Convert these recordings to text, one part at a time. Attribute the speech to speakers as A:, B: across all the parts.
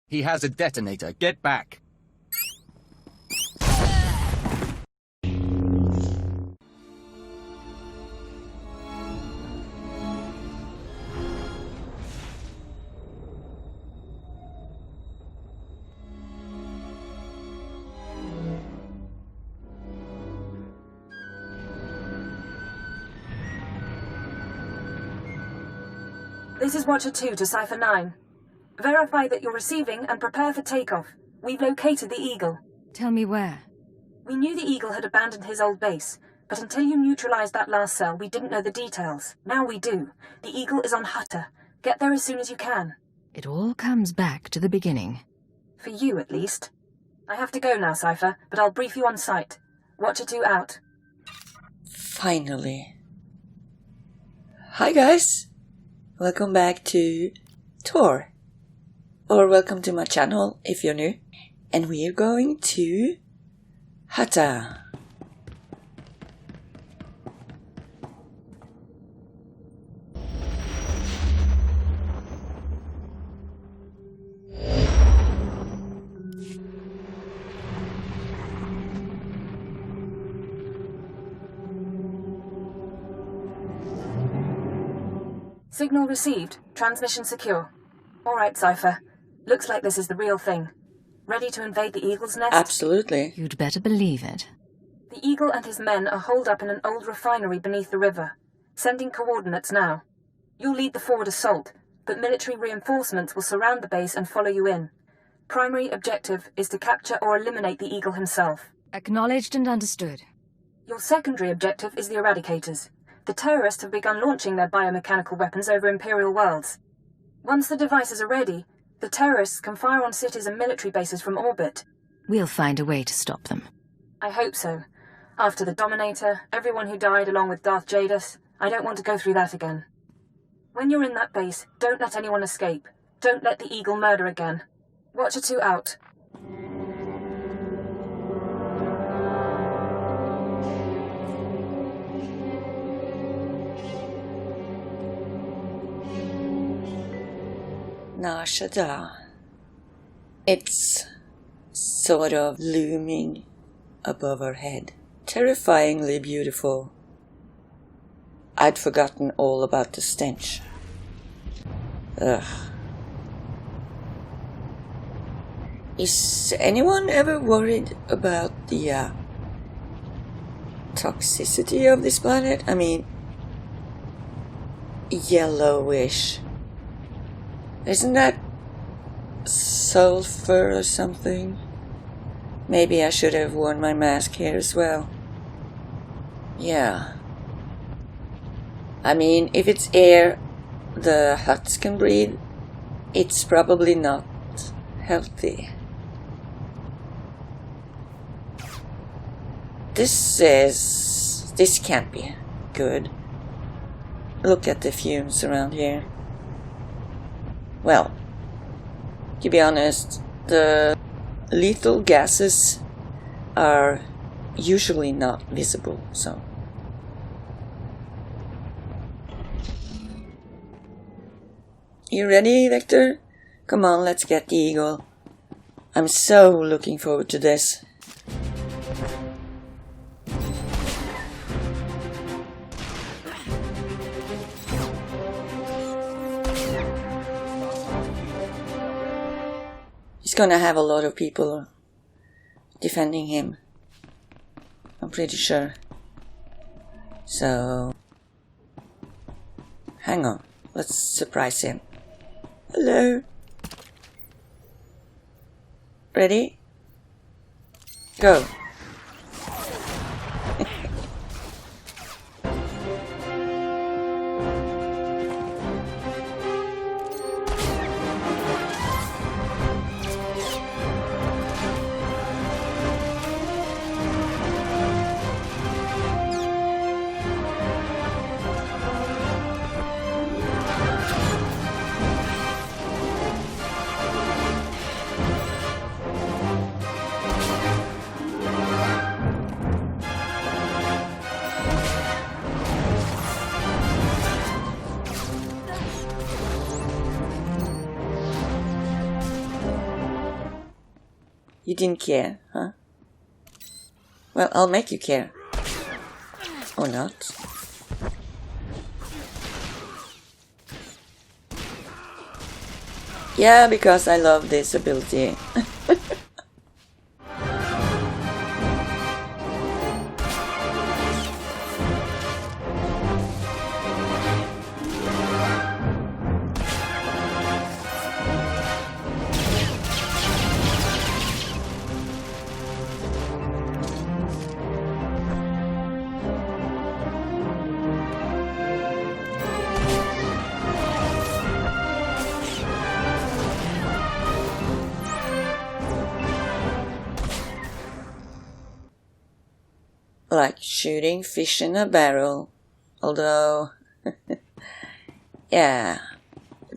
A: He has a detonator. Get back.
B: This is Watcher 2 to Cipher 9. Verify that you're receiving and prepare for takeoff. We've located the Eagle.
C: Tell me where.
B: We knew the Eagle had abandoned his old base, but until you neutralized that last cell, we didn't know the details. Now we do. The Eagle is on Hutta. Get there as soon as you can.
C: It all comes back to the beginning.
B: For you, at least. I have to go now, Cipher, but I'll brief you on site. Watcher 2 out.
D: Finally. Hi guys! Welcome back to SWTOR. Or welcome to my channel if you're new. And we're going to Hutta.
B: Signal received. Transmission secure. Alright, Cipher. Looks like this is the real thing. Ready to invade the Eagle's nest?
D: Absolutely.
C: You'd better believe it.
B: The Eagle and his men are holed up in an old refinery beneath the river. Sending coordinates now. You'll lead the forward assault, but military reinforcements will surround the base and follow you in. Primary objective is to capture or eliminate the Eagle himself.
C: Acknowledged and understood.
B: Your secondary objective is the Eradicators. The terrorists have begun launching their biomechanical weapons over Imperial worlds. Once the devices are ready, the terrorists can fire on cities and military bases from orbit.
C: We'll find a way to stop them.
B: I hope so. After the Dominator, everyone who died along with Darth Jainah, I don't want to go through that again. When you're in that base, don't let anyone escape. Don't let the Eagle murder again. Watcher 2 out.
D: Nashada. It's sort of looming above our head. Terrifyingly beautiful. I'd forgotten all about the stench. Ugh. Is anyone ever worried about the toxicity of this planet? I mean, yellowish. Isn't that sulfur or something? Maybe I should have worn my mask here as well. Yeah. I mean, if it's air the Hutts can breathe, it's probably not healthy. This can't be good. Look at the fumes around here. Well, to be honest, the lethal gases are usually not visible, so. You ready, Victor? Come on, let's get the Eagle. I'm so looking forward to this. He's gonna have a lot of people defending him. I'm pretty sure. So, hang on. Let's surprise him. Hello. Ready? Go. You didn't care, huh? Well, I'll make you care. Or not. Yeah, because I love this ability. Like shooting fish in a barrel. Although, yeah,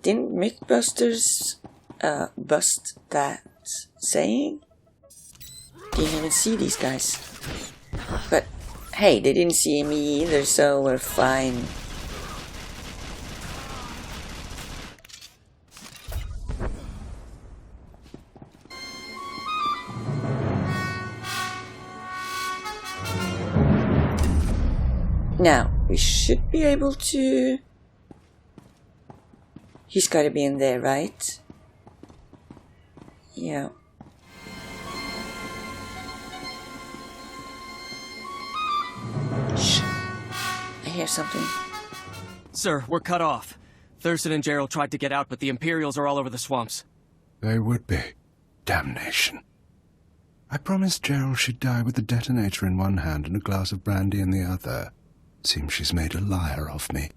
D: didn't Mythbusters bust that saying? Didn't even see these guys. But hey, they didn't see me either, so we're fine. Now, we should be able to... He's gotta be in there, right? Yeah. Shh. I hear something.
A: Sir, we're cut off. Thurston and Gerald tried to get out, but the Imperials are all over the swamps.
E: They would be. Damnation. I promised Gerald she'd die with the detonator in one hand and a glass of brandy in the other. Seems she's made a liar of me.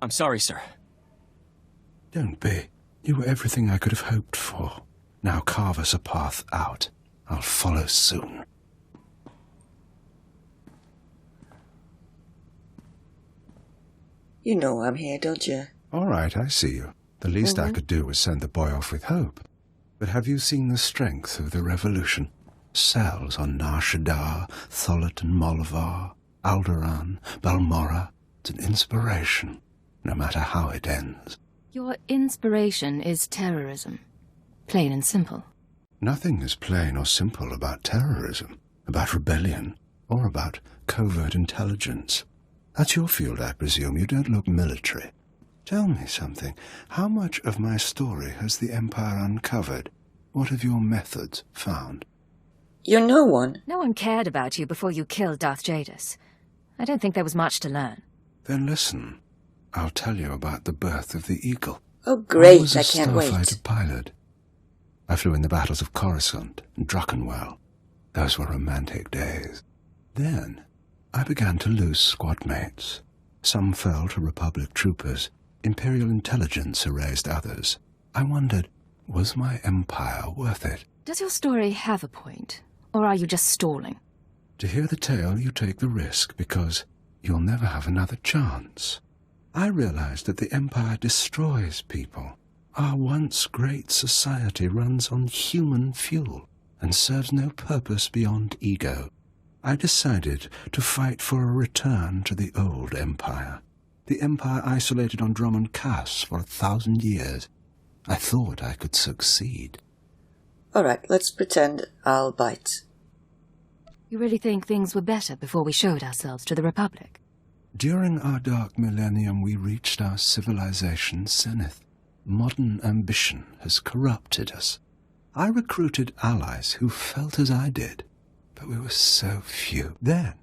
A: I'm sorry, sir.
E: Don't be. You were everything I could have hoped for. Now carve us a path out. I'll follow soon.
D: You know I'm here, don't you?
E: All right, I see you. The least I could do was send the boy off with hope. But have you seen the strength of the revolution? Cells on Nar Shaddaa, Tholet and Molvar, Alderaan, Balmorra. It's an inspiration, no matter how it ends.
C: Your inspiration is terrorism. Plain and simple.
E: Nothing is plain or simple about terrorism, about rebellion, or about covert intelligence. That's your field, I presume. You don't look military. Tell me something. How much of my story has the Empire uncovered? What have your methods found?
D: You're no one.
C: No one cared about you before you killed Darth Jaidus. I don't think there was much to learn.
E: Then listen. I'll tell you about the birth of the Eagle.
D: Oh, great.
E: I was a
D: can't
E: starfighter
D: wait.
E: pilot. I flew in the battles of Coruscant and Druckenwell. Those were romantic days. Then I began to lose squad mates. Some fell to Republic troopers. Imperial intelligence erased others. I wondered, was my empire worth it?
C: Does your story have a point? Or are you just stalling?
E: To hear the tale, you take the risk because you'll never have another chance. I realized that the Empire destroys people. Our once great society runs on human fuel and serves no purpose beyond ego. I decided to fight for a return to the old Empire. The Empire isolated on Drummond Cass for 1,000 years. I thought I could succeed.
D: Alright, let's pretend I'll bite.
C: You really think things were better before we showed ourselves to the Republic?
E: During our dark millennium, we reached our civilization's zenith. Modern ambition has corrupted us. I recruited allies who felt as I did, but we were so few. Then,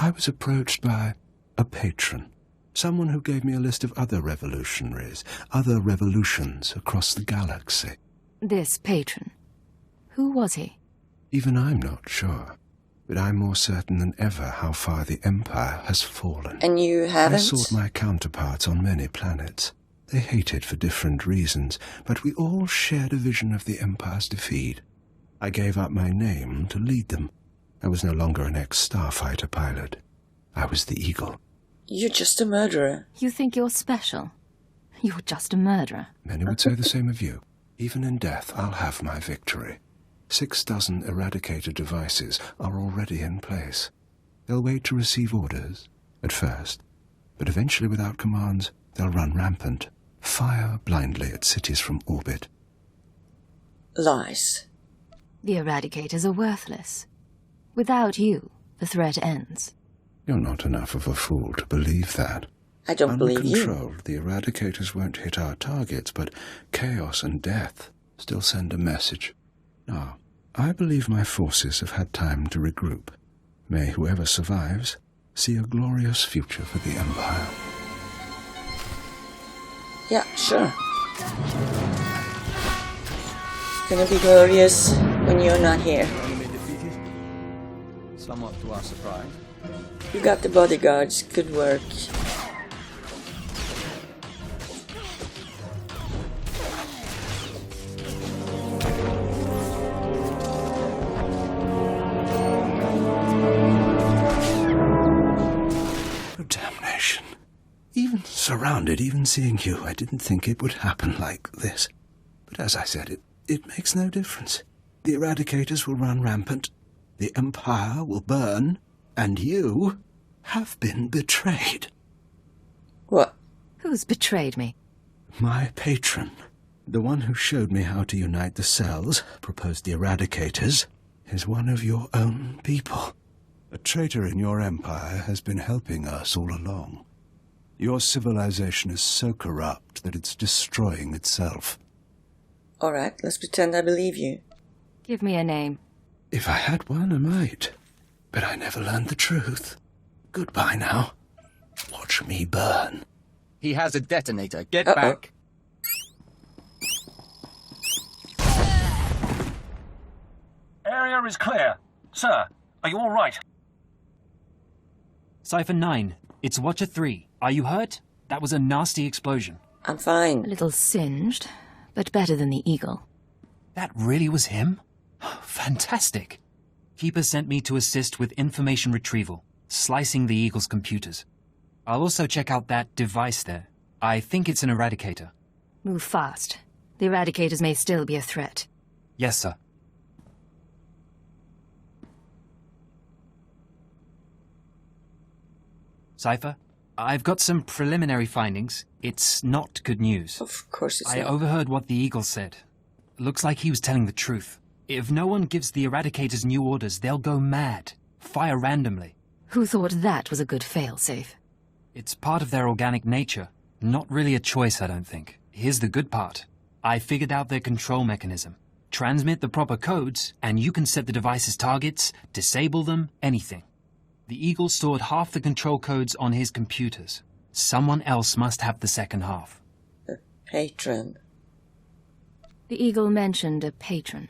E: I was approached by a patron, someone who gave me a list of other revolutionaries, other revolutions across the galaxy.
C: This patron. Who was he?
E: Even I'm not sure, but I'm more certain than ever how far the Empire has fallen.
D: And you haven't?
E: I sought my counterparts on many planets. They hated for different reasons, but we all shared a vision of the Empire's defeat. I gave up my name to lead them. I was no longer an ex-starfighter pilot. I was the Eagle.
D: You're just a murderer.
C: You think you're special? You're just a murderer.
E: Many would say the same of you. Even in death, I'll have my victory. 6 dozen eradicator devices are already in place. They'll wait to receive orders, at first, but eventually without commands, they'll run rampant, fire blindly at cities from orbit.
D: Lies.
C: The Eradicators are worthless. Without you, the threat ends.
E: You're not enough of a fool to believe that.
D: I don't believe you.
E: Uncontrolled, the Eradicators won't hit our targets, but chaos and death still send a message. Now, I believe my forces have had time to regroup. May whoever survives see a glorious future for the Empire.
D: Yeah, sure. It's gonna be glorious when you're not here.
F: Enemy defeated. Somewhat to our surprise.
D: You got the bodyguards. Good work.
E: Damnation. Even surrounded, even seeing you, I didn't think it would happen like this. But as I said, it makes no difference. The Eradicators will run rampant, the Empire will burn, and you have been betrayed.
D: What?
C: Who's betrayed me?
E: My patron, the one who showed me how to unite the cells, proposed the Eradicators, is one of your own people. A traitor in your empire has been helping us all along. Your civilization is so corrupt that it's destroying itself.
D: Alright, let's pretend I believe you.
C: Give me a name.
E: If I had one, I might. But I never learned the truth. Goodbye now. Watch me burn.
F: He has a detonator. Get
D: Uh-oh.
F: back.
G: Area is clear. Sir, are you all right?
H: Cypher 9, it's Watcher 3. Are you hurt? That was a nasty explosion.
D: I'm
C: A
D: fine.
C: little singed, but better than the Eagle.
H: That really was him? Fantastic. Keeper sent me to assist with information retrieval, slicing the Eagle's computers. I'll also check out that device there. I think it's an Eradicator.
C: Move fast. The Eradicators may still be a threat.
H: Yes, sir. Cypher, I've got some preliminary findings. It's not good news.
D: Of course it's
H: I
D: not.
H: overheard what the Eagle said. Looks like he was telling the truth. If no one gives the Eradicators new orders, they'll go mad. Fire randomly.
C: Who thought that was a good failsafe?
H: It's part of their organic nature. Not really a choice, I don't think. Here's the good part. I figured out their control mechanism. Transmit the proper codes, and you can set the device's targets, disable them, anything. The Eagle stored half the control codes on his computers. Someone else must have the second half.
D: The patron.
C: The Eagle mentioned a patron.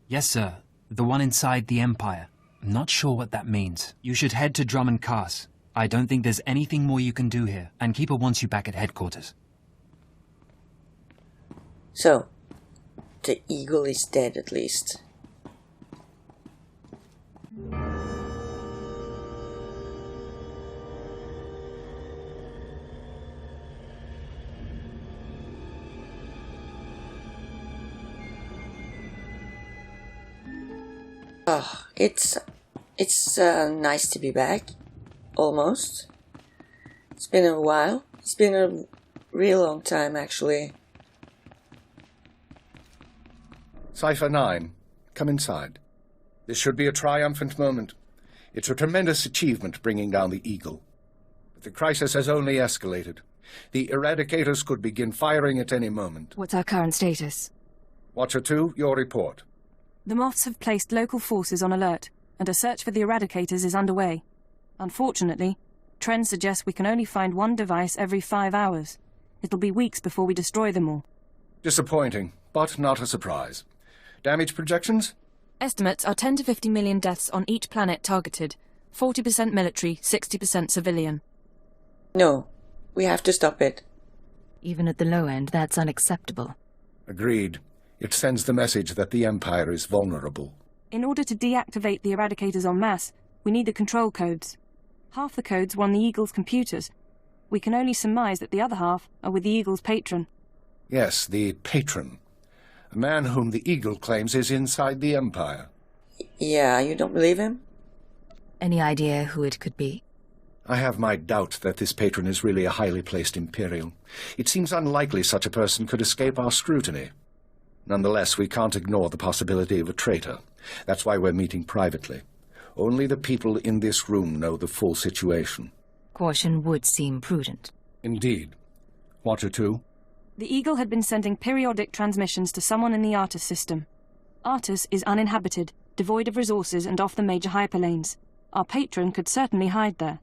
H: Yes, sir. The one inside the Empire. I'm not sure what that means. You should head to Drum and Cars. I don't think there's anything more you can do here, and Keeper wants you back at headquarters.
D: So, the Eagle is dead at least. Oh, it's nice to be back. Almost. It's been a while. It's been a real long time, actually.
I: Cypher 9, come inside. This should be a triumphant moment. It's a tremendous achievement bringing down the Eagle. But the crisis has only escalated. The Eradicators could begin firing at any moment.
C: What's our current status?
I: Watcher 2, your report.
J: The Moths have placed local forces on alert, and a search for the Eradicators is underway. Unfortunately, trends suggest we can only find one device every 5 hours. It'll be weeks before we destroy them all.
I: Disappointing, but not a surprise. Damage projections?
J: Estimates are 10 to 50 million deaths on each planet targeted. 40% military, 60% civilian.
D: No, we have to stop it.
C: Even at the low end, that's unacceptable.
I: Agreed. It sends the message that the Empire is vulnerable.
J: In order to deactivate the Eradicators en masse, we need the control codes. Half the codes were on the Eagle's computers. We can only surmise that the other half are with the Eagle's patron.
I: Yes, the patron. A man whom the Eagle claims is inside the Empire.
D: Yeah, you don't believe him?
C: Any idea who it could be?
I: I have my doubt that this patron is really a highly placed Imperial. It seems unlikely such a person could escape our scrutiny. Nonetheless, we can't ignore the possibility of a traitor. That's why we're meeting privately. Only the people in this room know the full situation.
C: Caution would seem prudent.
I: Indeed. Watcher 2?
J: The Eagle had been sending periodic transmissions to someone in the Artus system. Artus is uninhabited, devoid of resources and off the major hyperlanes. Our patron could certainly hide there.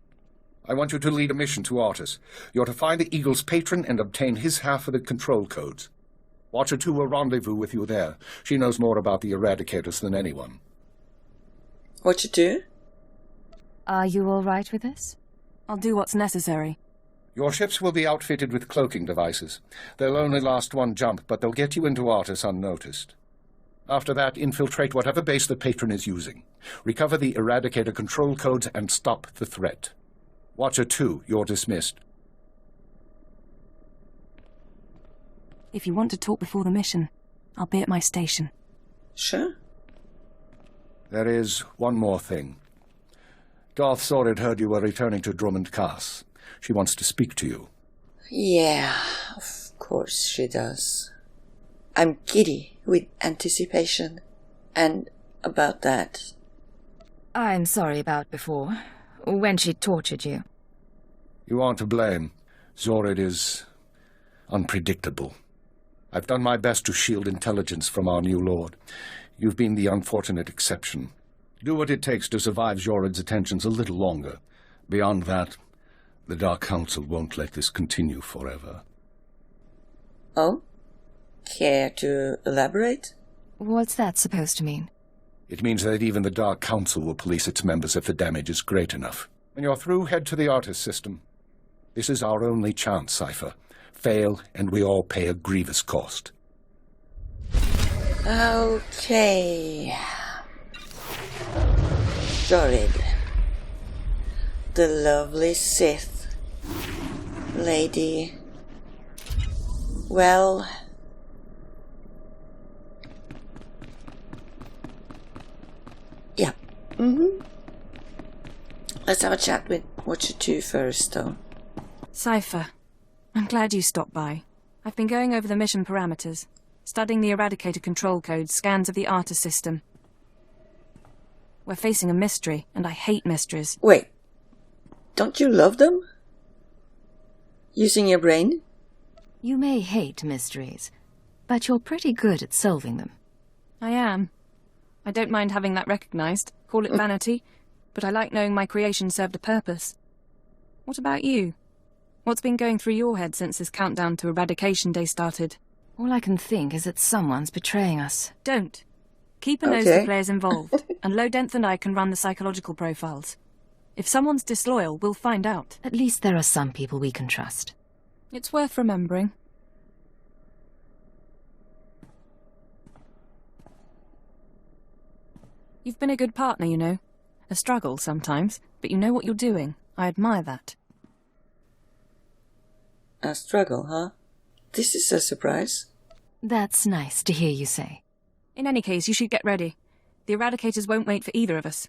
I: I want you to lead a mission to Artus. You're to find the Eagle's patron and obtain his half of the control codes. Watcher 2 will rendezvous with you there. She knows more about the Eradicators than anyone.
D: Watcher 2?
C: Are you all right with this?
J: I'll do what's necessary.
I: Your ships will be outfitted with cloaking devices. They'll only last one jump, but they'll get you into Artus unnoticed. After that, infiltrate whatever base the patron is using. Recover the Eradicator control codes and stop the threat. Watcher 2, you're dismissed.
J: If you want to talk before the mission, I'll be at my station.
D: Sure.
I: There is one more thing. Darth Zorid heard you were returning to Drummond Cass. She wants to speak to you.
D: Yeah, of course she does. I'm giddy with anticipation. And about that.
C: I'm sorry about before, when she tortured you.
I: You aren't to blame. Zorid is unpredictable. I've done my best to shield intelligence from our new lord. You've been the unfortunate exception. Do what it takes to survive Zorid's attentions a little longer. Beyond that, the Dark Council won't let this continue forever.
D: Oh? Care to elaborate?
C: What's that supposed to mean?
I: It means that even the Dark Council will police its members if the damage is great enough. When you're through, head to the Artus system. This is our only chance, Cypher. Fail, and we all pay a grievous cost.
D: Okay. Zorid. The lovely Sith lady. Well... yeah. Let's have a chat with Watcher 2 first, though.
J: Cypher, I'm glad you stopped by. I've been going over the mission parameters, studying the Eradicator control codes, scans of the Artus system. We're facing a mystery, and I hate mysteries.
D: Wait. Don't you love them? Using your brain?
C: You may hate mysteries, but you're pretty good at solving them.
J: I am. I don't mind having that recognized. Call it vanity, but I like knowing my creation served a purpose. What about you? What's been going through your head since this countdown to Eradication Day started?
C: All I can think is that someone's betraying us.
J: Don't. Keep a nose for players involved, and Lodenth and I can run the psychological profiles. If someone's disloyal, we'll find out.
C: At least there are some people we can trust.
J: It's worth remembering. You've been a good partner, you know. A struggle sometimes, but you know what you're doing. I admire that.
D: A struggle, huh? This is a surprise.
C: That's nice to hear you say.
J: In any case, you should get ready. The Eradicators won't wait for either of us.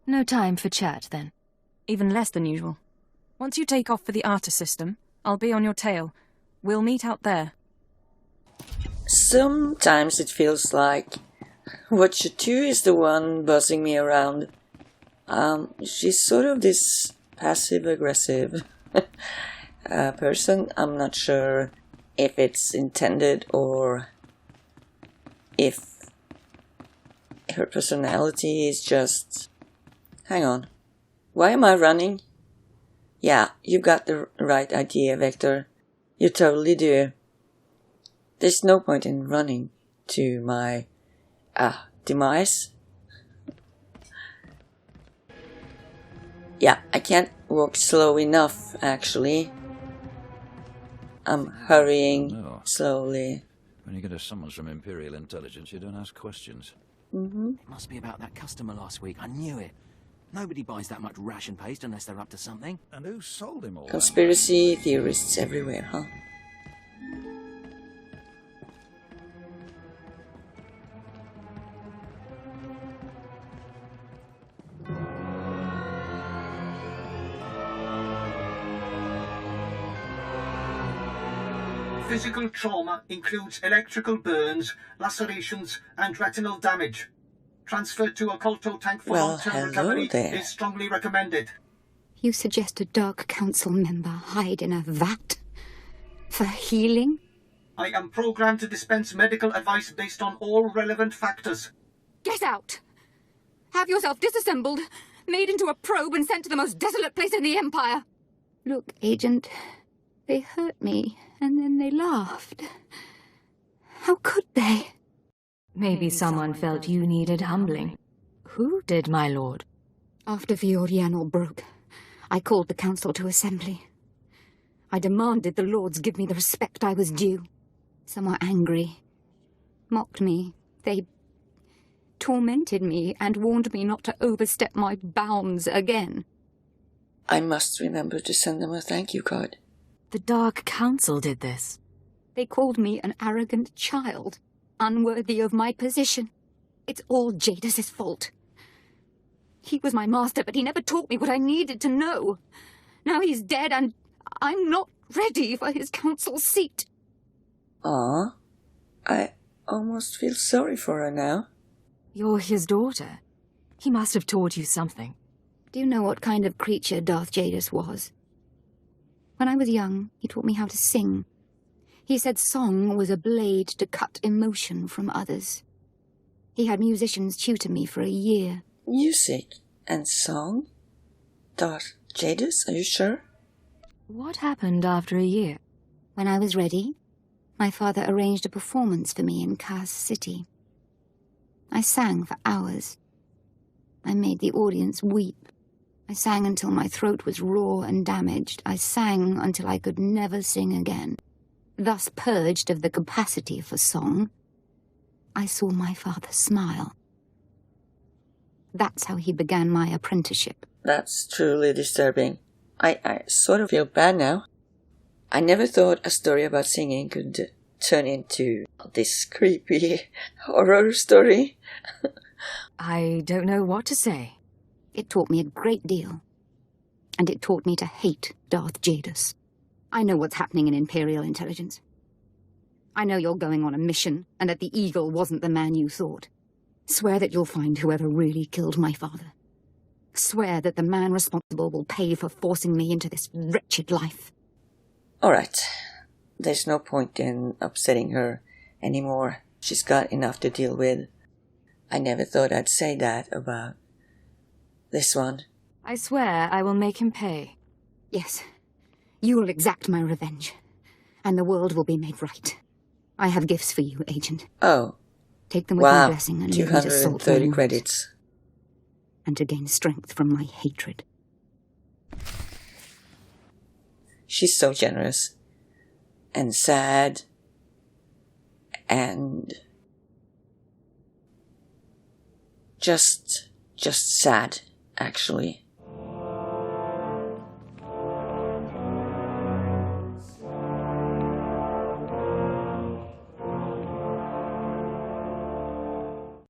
C: No time for chat, then.
J: Even less than usual. Once you take off for the Artus system, I'll be on your tail. We'll meet out there.
D: Sometimes it feels like Watcher 2 is the one buzzing me around. She's sort of this passive-aggressive person. I'm not sure if it's intended or if her personality is just... Hang on. Why am I running? Yeah, you got the right idea, Vector. You totally do. There's no point in running to my demise. Yeah, I can't walk slow enough, actually. I'm hurrying slowly.
K: When you get a summons from Imperial intelligence, you don't ask questions.
A: It must be about that customer last week. I knew it. Nobody buys that much ration paste unless they're up to something.
K: And who sold him all
D: Conspiracy theorists everywhere, huh?
L: physical trauma includes electrical burns, lacerations, and retinal damage. Transfer to a Colto tank for long-term recovery is strongly recommended.
C: You suggest a Dark Council member hide in a vat? For healing?
L: I am programmed to dispense medical advice based on all relevant factors.
C: Get out! Have yourself disassembled, made into a probe and sent to the most desolate place in the Empire! Look, Agent, they hurt me, and then they laughed. How could they?
M: Maybe someone felt you needed humbling. Who did, my lord?
C: After Fioriano broke, I called the council to assembly. I demanded the lords give me the respect I was due. Some were angry, mocked me. They tormented me and warned me not to overstep my bounds again.
D: I must remember to send them a thank you card.
M: The Dark Council did this.
C: They called me an arrogant child, unworthy of my position. It's all Jadis' fault. He was my master, but he never taught me what I needed to know. Now he's dead, and I'm not ready for his council seat.
D: Ah, I almost feel sorry for her now.
M: You're his daughter. He must have taught you something.
C: Do you know what kind of creature Darth Jadis was? When I was young, he taught me how to sing. He said song was a blade to cut emotion from others. He had musicians tutor me for a year.
D: Music and song? Darth Jadis, are you sure?
M: What happened after a year?
C: When I was ready, my father arranged a performance for me in Kaz City. I sang for hours. I made the audience weep. I sang until my throat was raw and damaged. I sang until I could never sing again. Thus purged of the capacity for song, I saw my father smile. That's how he began my apprenticeship.
D: That's truly disturbing. I sort of feel bad now. I never thought a story about singing could turn into this creepy horror story.
M: I don't know what to say.
C: It taught me a great deal. And it taught me to hate Darth Jadis. I know what's happening in Imperial intelligence. I know you're going on a mission, and that the Eagle wasn't the man you thought. Swear that you'll find whoever really killed my father. Swear that the man responsible will pay for forcing me into this wretched life.
D: Alright. There's no point in upsetting her anymore. She's got enough to deal with. I never thought I'd say that about this one.
M: I swear I will make him pay.
C: Yes. You will exact my revenge, and the world will be made right. I have gifts for you, Agent.
D: Oh.
C: Take them with my blessing and use them to salt my
D: 230 credits.
C: And to gain strength from my hatred.
D: She's so generous. And sad. And just sad, actually.